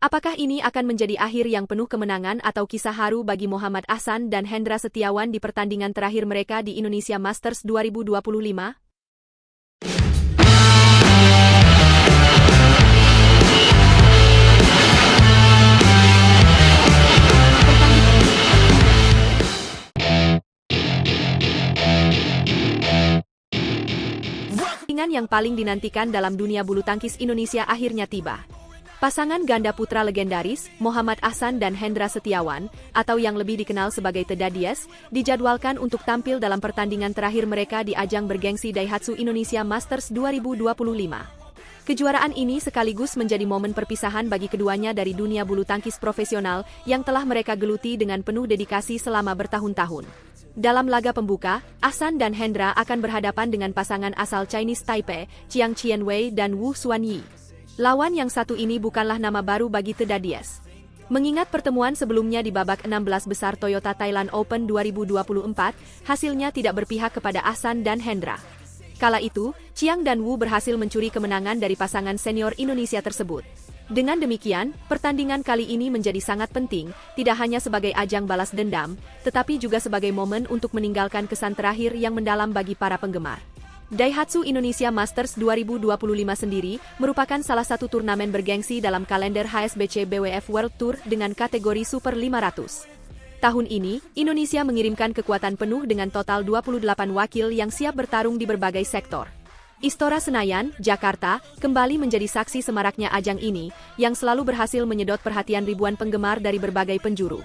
Apakah ini akan menjadi akhir yang penuh kemenangan atau kisah haru bagi Muhammad Ahsan dan Hendra Setiawan di pertandingan terakhir mereka di Indonesia Masters 2025? Pertandingan yang paling dinantikan dalam dunia bulu tangkis Indonesia akhirnya tiba. Pasangan ganda putra legendaris, Muhammad Ahsan dan Hendra Setiawan, atau yang lebih dikenal sebagai Teda Diaz, dijadwalkan untuk tampil dalam pertandingan terakhir mereka di ajang bergengsi Daihatsu Indonesia Masters 2025. Kejuaraan ini sekaligus menjadi momen perpisahan bagi keduanya dari dunia bulu tangkis profesional yang telah mereka geluti dengan penuh dedikasi selama bertahun-tahun. Dalam laga pembuka, Ahsan dan Hendra akan berhadapan dengan pasangan asal Chinese Taipei, Chiang Chien-wei dan Wu Xuanyi. Lawan yang satu ini bukanlah nama baru bagi Teda Diaz. Mengingat pertemuan sebelumnya di babak 16 besar Toyota Thailand Open 2024, hasilnya tidak berpihak kepada Ahsan dan Hendra. Kala itu, Chiang dan Wu berhasil mencuri kemenangan dari pasangan senior Indonesia tersebut. Dengan demikian, pertandingan kali ini menjadi sangat penting, tidak hanya sebagai ajang balas dendam, tetapi juga sebagai momen untuk meninggalkan kesan terakhir yang mendalam bagi para penggemar. Daihatsu Indonesia Masters 2025 sendiri merupakan salah satu turnamen bergengsi dalam kalender HSBC BWF World Tour dengan kategori Super 500. Tahun ini, Indonesia mengirimkan kekuatan penuh dengan total 28 wakil yang siap bertarung di berbagai sektor. Istora Senayan, Jakarta, kembali menjadi saksi semaraknya ajang ini, yang selalu berhasil menyedot perhatian ribuan penggemar dari berbagai penjuru.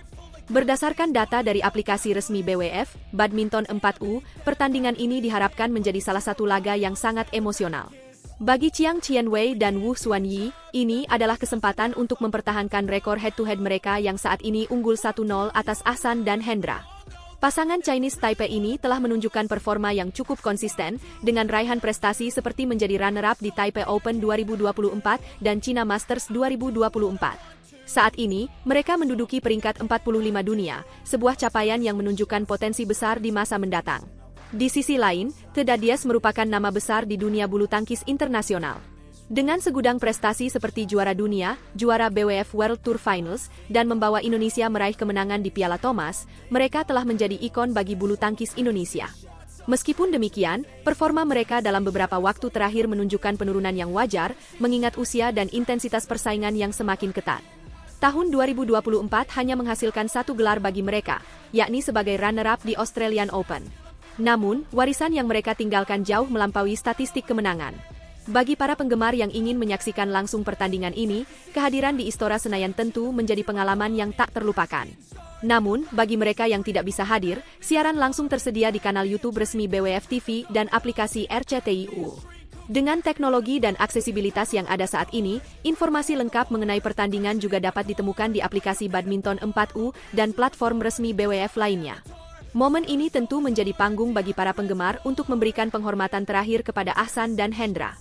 Berdasarkan data dari aplikasi resmi BWF, Badminton 4U, pertandingan ini diharapkan menjadi salah satu laga yang sangat emosional. Bagi Chiang Chien-wei dan Wu Xuanyi, ini adalah kesempatan untuk mempertahankan rekor head-to-head mereka yang saat ini unggul 1-0 atas Ahsan dan Hendra. Pasangan Chinese Taipei ini telah menunjukkan performa yang cukup konsisten, dengan raihan prestasi seperti menjadi runner-up di Taipei Open 2024 dan China Masters 2024. Saat ini, mereka menduduki peringkat 45 dunia, sebuah capaian yang menunjukkan potensi besar di masa mendatang. Di sisi lain, Teda Diaz merupakan nama besar di dunia bulu tangkis internasional. Dengan segudang prestasi seperti juara dunia, juara BWF World Tour Finals, dan membawa Indonesia meraih kemenangan di Piala Thomas, mereka telah menjadi ikon bagi bulu tangkis Indonesia. Meskipun demikian, performa mereka dalam beberapa waktu terakhir menunjukkan penurunan yang wajar, mengingat usia dan intensitas persaingan yang semakin ketat. Tahun 2024 hanya menghasilkan satu gelar bagi mereka, yakni sebagai runner-up di Australian Open. Namun, warisan yang mereka tinggalkan jauh melampaui statistik kemenangan. Bagi para penggemar yang ingin menyaksikan langsung pertandingan ini, kehadiran di Istora Senayan tentu menjadi pengalaman yang tak terlupakan. Namun, bagi mereka yang tidak bisa hadir, siaran langsung tersedia di kanal YouTube resmi BWF TV dan aplikasi RCTI-U. Dengan teknologi dan aksesibilitas yang ada saat ini, informasi lengkap mengenai pertandingan juga dapat ditemukan di aplikasi Badminton 4U dan platform resmi BWF lainnya. Momen ini tentu menjadi panggung bagi para penggemar untuk memberikan penghormatan terakhir kepada Ahsan dan Hendra.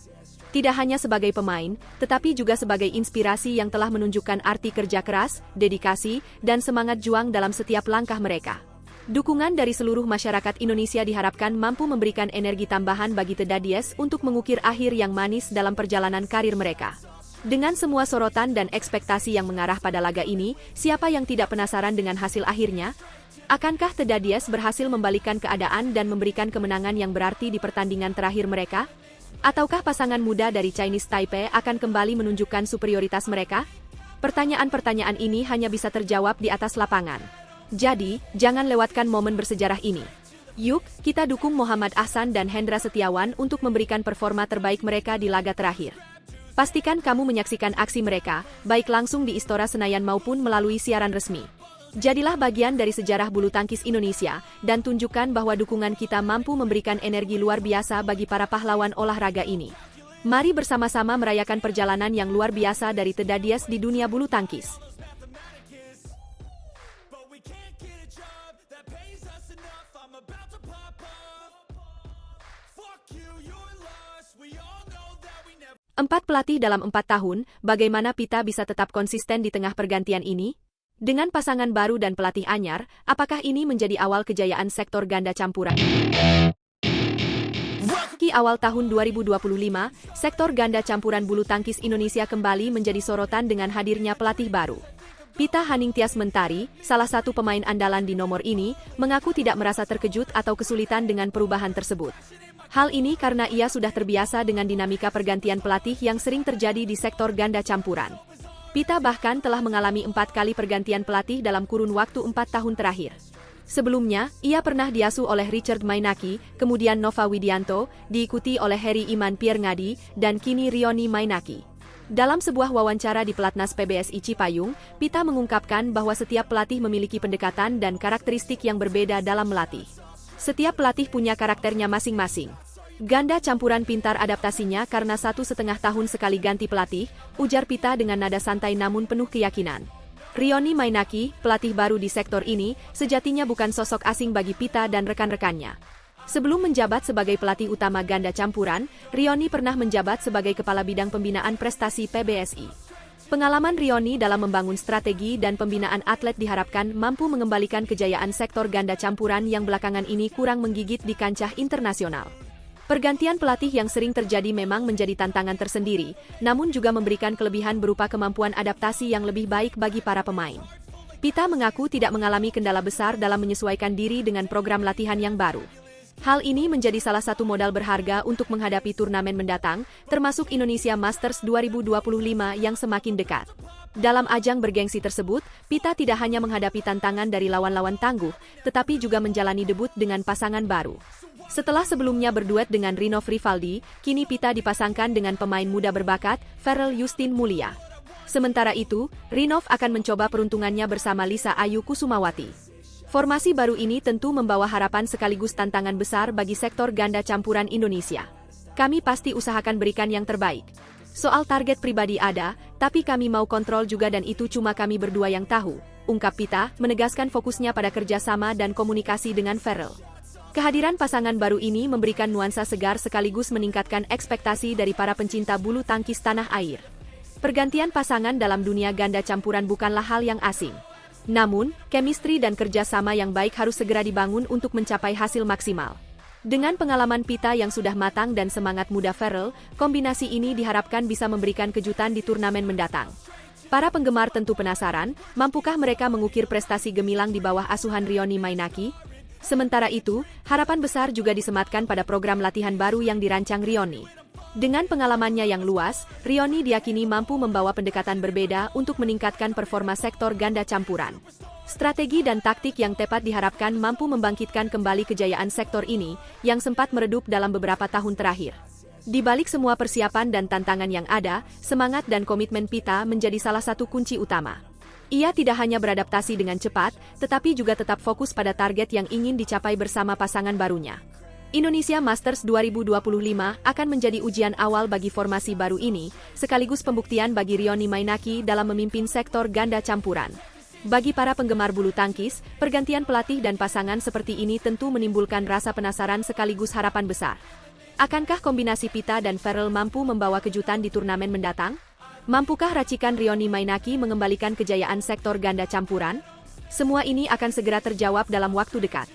Tidak hanya sebagai pemain, tetapi juga sebagai inspirasi yang telah menunjukkan arti kerja keras, dedikasi, dan semangat juang dalam setiap langkah mereka. Dukungan dari seluruh masyarakat Indonesia diharapkan mampu memberikan energi tambahan bagi Teda Diaz untuk mengukir akhir yang manis dalam perjalanan karir mereka. Dengan semua sorotan dan ekspektasi yang mengarah pada laga ini, siapa yang tidak penasaran dengan hasil akhirnya? Akankah Teda Diaz berhasil membalikkan keadaan dan memberikan kemenangan yang berarti di pertandingan terakhir mereka? Ataukah pasangan muda dari Chinese Taipei akan kembali menunjukkan superioritas mereka? Pertanyaan-pertanyaan ini hanya bisa terjawab di atas lapangan. Jadi, jangan lewatkan momen bersejarah ini. Yuk, kita dukung Muhammad Ahsan dan Hendra Setiawan untuk memberikan performa terbaik mereka di laga terakhir. Pastikan kamu menyaksikan aksi mereka, baik langsung di Istora Senayan maupun melalui siaran resmi. Jadilah bagian dari sejarah bulu tangkis Indonesia, dan tunjukkan bahwa dukungan kita mampu memberikan energi luar biasa bagi para pahlawan olahraga ini. Mari bersama-sama merayakan perjalanan yang luar biasa dari Teda Diaz di dunia bulu tangkis. Empat pelatih dalam 4 tahun, bagaimana Pita bisa tetap konsisten di tengah pergantian ini? Dengan pasangan baru dan pelatih anyar, apakah ini menjadi awal kejayaan sektor ganda campuran? Memasuki awal tahun 2025, sektor ganda campuran bulu tangkis Indonesia kembali menjadi sorotan dengan hadirnya pelatih baru. Pita Haningtyas Mentari, salah satu pemain andalan di nomor ini, mengaku tidak merasa terkejut atau kesulitan dengan perubahan tersebut. Hal ini karena ia sudah terbiasa dengan dinamika pergantian pelatih yang sering terjadi di sektor ganda campuran. Pita bahkan telah mengalami 4 kali pergantian pelatih dalam kurun waktu 4 tahun terakhir. Sebelumnya, ia pernah diasuh oleh Richard Mainaki, kemudian Nova Widianto, diikuti oleh Heri Iman Pierngadi, dan kini Rioni Mainaki. Dalam sebuah wawancara di Pelatnas PBSI Cipayung, Pita mengungkapkan bahwa setiap pelatih memiliki pendekatan dan karakteristik yang berbeda dalam melatih. Setiap pelatih punya karakternya masing-masing. Ganda campuran pintar adaptasinya karena 1,5 tahun sekali ganti pelatih, ujar Pita dengan nada santai namun penuh keyakinan. Rioni Mainaki, pelatih baru di sektor ini, sejatinya bukan sosok asing bagi Pita dan rekan-rekannya. Sebelum menjabat sebagai pelatih utama ganda campuran, Rioni pernah menjabat sebagai Kepala Bidang Pembinaan Prestasi PBSI. Pengalaman Rioni dalam membangun strategi dan pembinaan atlet diharapkan mampu mengembalikan kejayaan sektor ganda campuran yang belakangan ini kurang menggigit di kancah internasional. Pergantian pelatih yang sering terjadi memang menjadi tantangan tersendiri, namun juga memberikan kelebihan berupa kemampuan adaptasi yang lebih baik bagi para pemain. Pita mengaku tidak mengalami kendala besar dalam menyesuaikan diri dengan program latihan yang baru. Hal ini menjadi salah satu modal berharga untuk menghadapi turnamen mendatang, termasuk Indonesia Masters 2025 yang semakin dekat. Dalam ajang bergengsi tersebut, Pita tidak hanya menghadapi tantangan dari lawan-lawan tangguh, tetapi juga menjalani debut dengan pasangan baru. Setelah sebelumnya berduet dengan Rinov Rivaldi, kini Pita dipasangkan dengan pemain muda berbakat, Ferrell Justin Mulia. Sementara itu, Rinov akan mencoba peruntungannya bersama Lisa Ayu Kusumawati. Formasi baru ini tentu membawa harapan sekaligus tantangan besar bagi sektor ganda campuran Indonesia. Kami pasti usahakan berikan yang terbaik. Soal target pribadi ada, tapi kami mau kontrol juga dan itu cuma kami berdua yang tahu, ungkap Pita, menegaskan fokusnya pada kerjasama dan komunikasi dengan Ferrell. Kehadiran pasangan baru ini memberikan nuansa segar sekaligus meningkatkan ekspektasi dari para pencinta bulu tangkis tanah air. Pergantian pasangan dalam dunia ganda campuran bukanlah hal yang asing. Namun, chemistry dan kerjasama yang baik harus segera dibangun untuk mencapai hasil maksimal. Dengan pengalaman Pita yang sudah matang dan semangat muda Ferrell, kombinasi ini diharapkan bisa memberikan kejutan di turnamen mendatang. Para penggemar tentu penasaran, mampukah mereka mengukir prestasi gemilang di bawah asuhan Rioni Mainaki? Sementara itu, harapan besar juga disematkan pada program latihan baru yang dirancang Rioni. Dengan pengalamannya yang luas, Rioni diyakini mampu membawa pendekatan berbeda untuk meningkatkan performa sektor ganda campuran. Strategi dan taktik yang tepat diharapkan mampu membangkitkan kembali kejayaan sektor ini, yang sempat meredup dalam beberapa tahun terakhir. Di balik semua persiapan dan tantangan yang ada, semangat dan komitmen Pita menjadi salah satu kunci utama. Ia tidak hanya beradaptasi dengan cepat, tetapi juga tetap fokus pada target yang ingin dicapai bersama pasangan barunya. Indonesia Masters 2025 akan menjadi ujian awal bagi formasi baru ini, sekaligus pembuktian bagi Rioni Mainaki dalam memimpin sektor ganda campuran. Bagi para penggemar bulu tangkis, pergantian pelatih dan pasangan seperti ini tentu menimbulkan rasa penasaran sekaligus harapan besar. Akankah kombinasi Pita dan Ferrell mampu membawa kejutan di turnamen mendatang? Mampukah racikan Rioni Mainaki mengembalikan kejayaan sektor ganda campuran? Semua ini akan segera terjawab dalam waktu dekat.